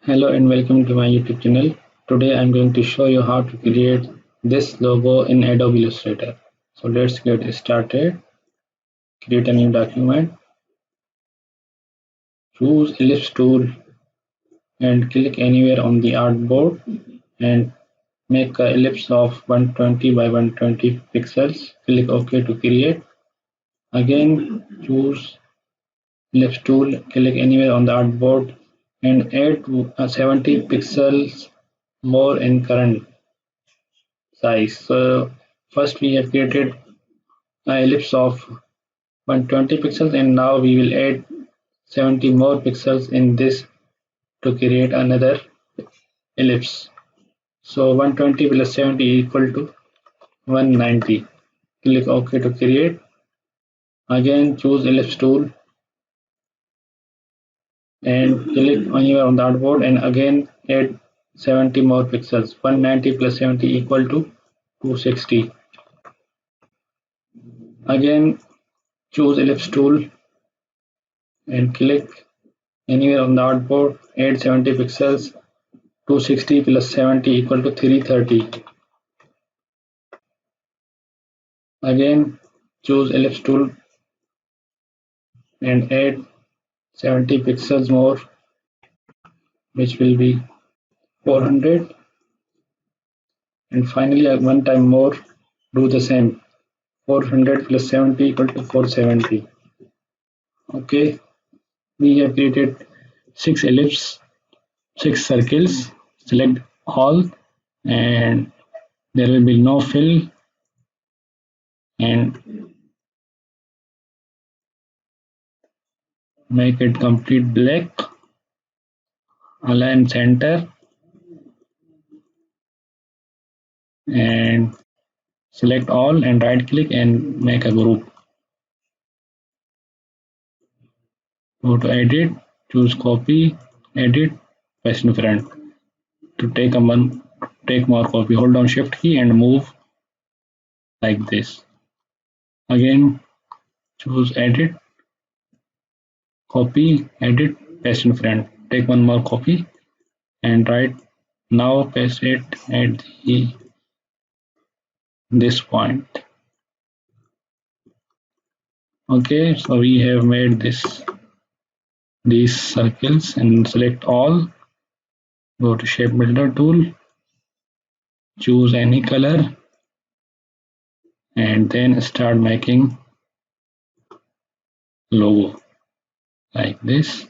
Hello and welcome to my YouTube channel. Today I'm going to show you how to create this logo in Adobe Illustrator. So let's get started. Create a new document. Choose ellipse tool and click anywhere on the artboard and make an ellipse of 120 by 120 pixels. Click OK to create. Again choose ellipse tool, click anywhere on the artboard and add 70 pixels more in current size. So first we have created an ellipse of 120 pixels and now we will add 70 more pixels in this to create another ellipse. So 120 plus 70 equal to 190. Click OK to create. Again choose ellipse tool and click anywhere on the artboard and again add 70 more pixels. 190 plus 70 equal to 260. Again choose ellipse tool and click anywhere on the artboard, add 70 pixels. 260 plus 70 equal to 330. Again choose ellipse tool and add 70 pixels more, which will be 400, and finally one time more do the same. 400 plus 70 equal to 470. Okay, we have created 6 circles. Select all and there will be no fill and make it complete black. Align center and select all and right click and make a group. Go to edit, choose copy, edit, paste in front. To take more copy, hold down shift key and move like this. Again choose edit, copy, edit, paste in front. Take one more copy and right now paste it at this point. Okay, so we have made these circles and select all. Go to shape builder tool, choose any color and then start making logo like this.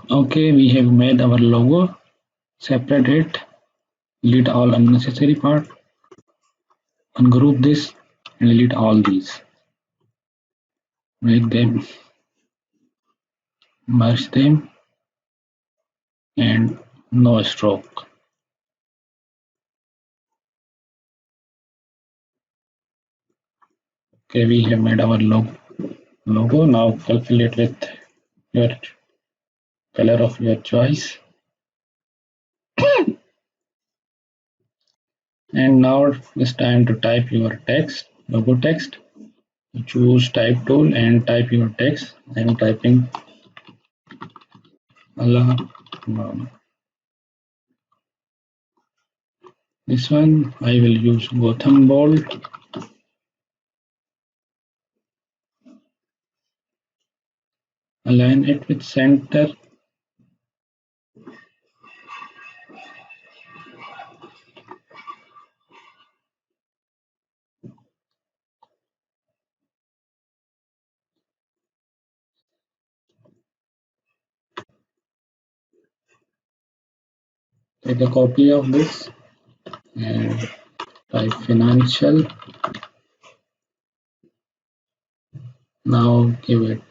Okay, we have made our logo. Separate it, delete all unnecessary part, ungroup this and delete all these. Make them, merge them and no stroke. Okay, we have made our logo. Now calculate with your color of your choice. And now it's time to type your text, logo text. Choose type tool and type your text. I'm typing Allah. This one I will use Gotham bold. Align it with center. Take a copy of this and type financial. Now give it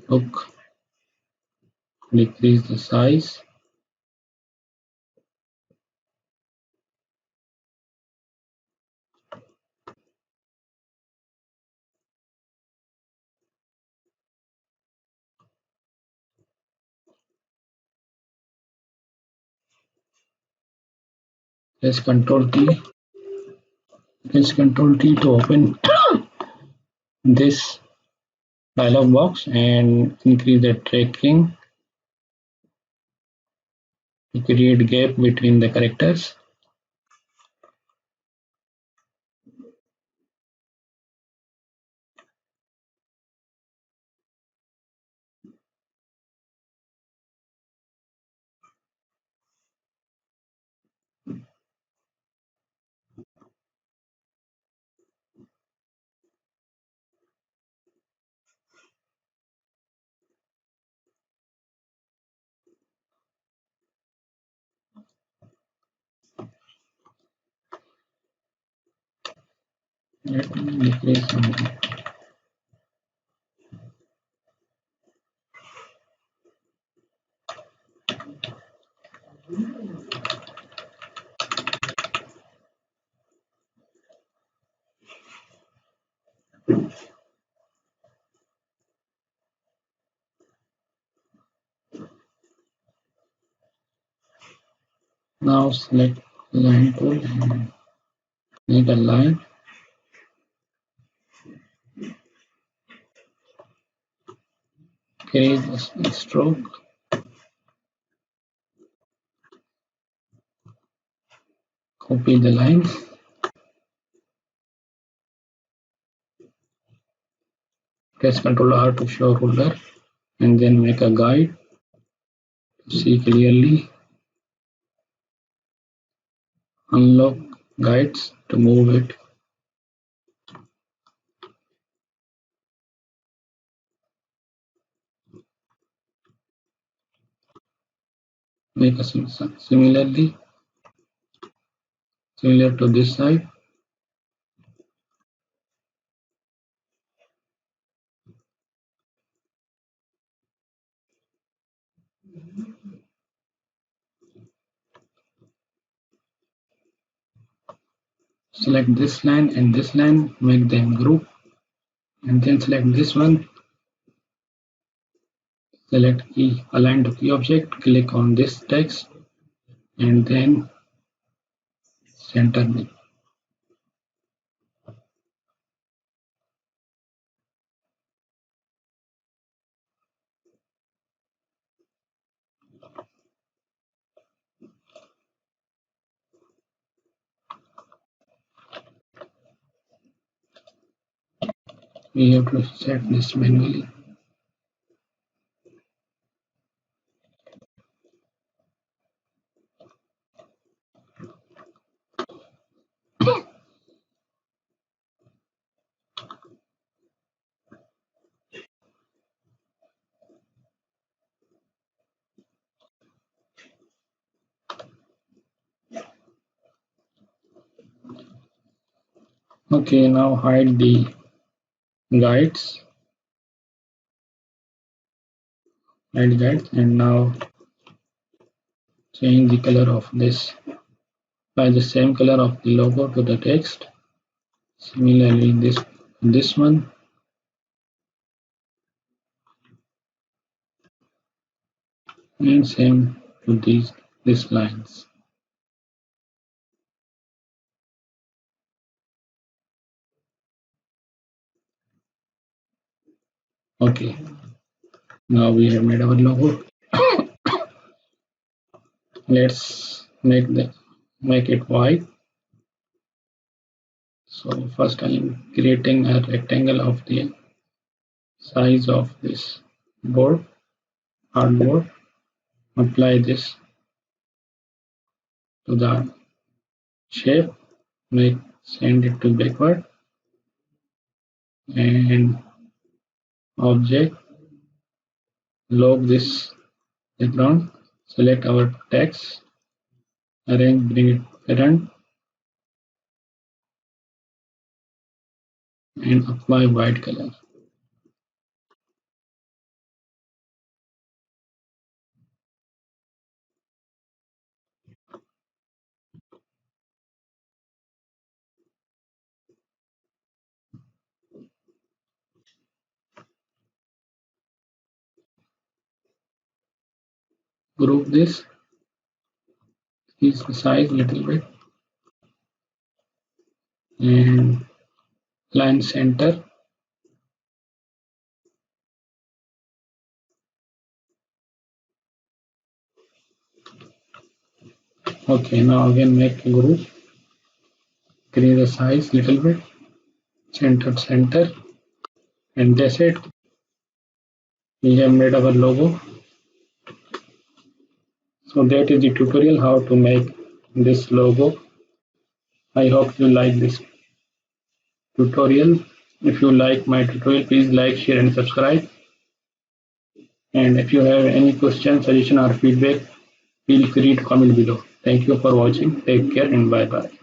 look, decrease the size. Press Ctrl T. Press Ctrl T to open this dialog box and increase the tracking to create gap between the characters. Let me decrease some. Now select line tool and make a line. Increase the stroke. Copy the line. Press Ctrl R to show ruler and then make a guide to see clearly. Unlock guides to move it. Make a similar to this side. Select this line and this line, make them group, and then select this one. Select key, align to key object, click on this text, and then center it. We have to set this manually. Okay, now hide the guides. Hide guides, and now change the color of this by the same color of the logo to the text. Similarly, this one, and same to these lines. Okay, now we have made our logo. Let's make it white. So first I am creating a rectangle of the size of this board, hardboard. Apply this to the shape, send it to backward, and object, log this background, select our text, arrange, bring it parent, and apply white color. Group this, increase the size little bit, and line center. Okay, now again make a group, increase the size little bit, center, and that's it. We have made our logo. So that is the tutorial how to make this logo. I hope you like this tutorial. If you like my tutorial, please like, share and subscribe. And if you have any question, suggestion or feedback, feel free to comment below. Thank you for watching. Take care and bye bye.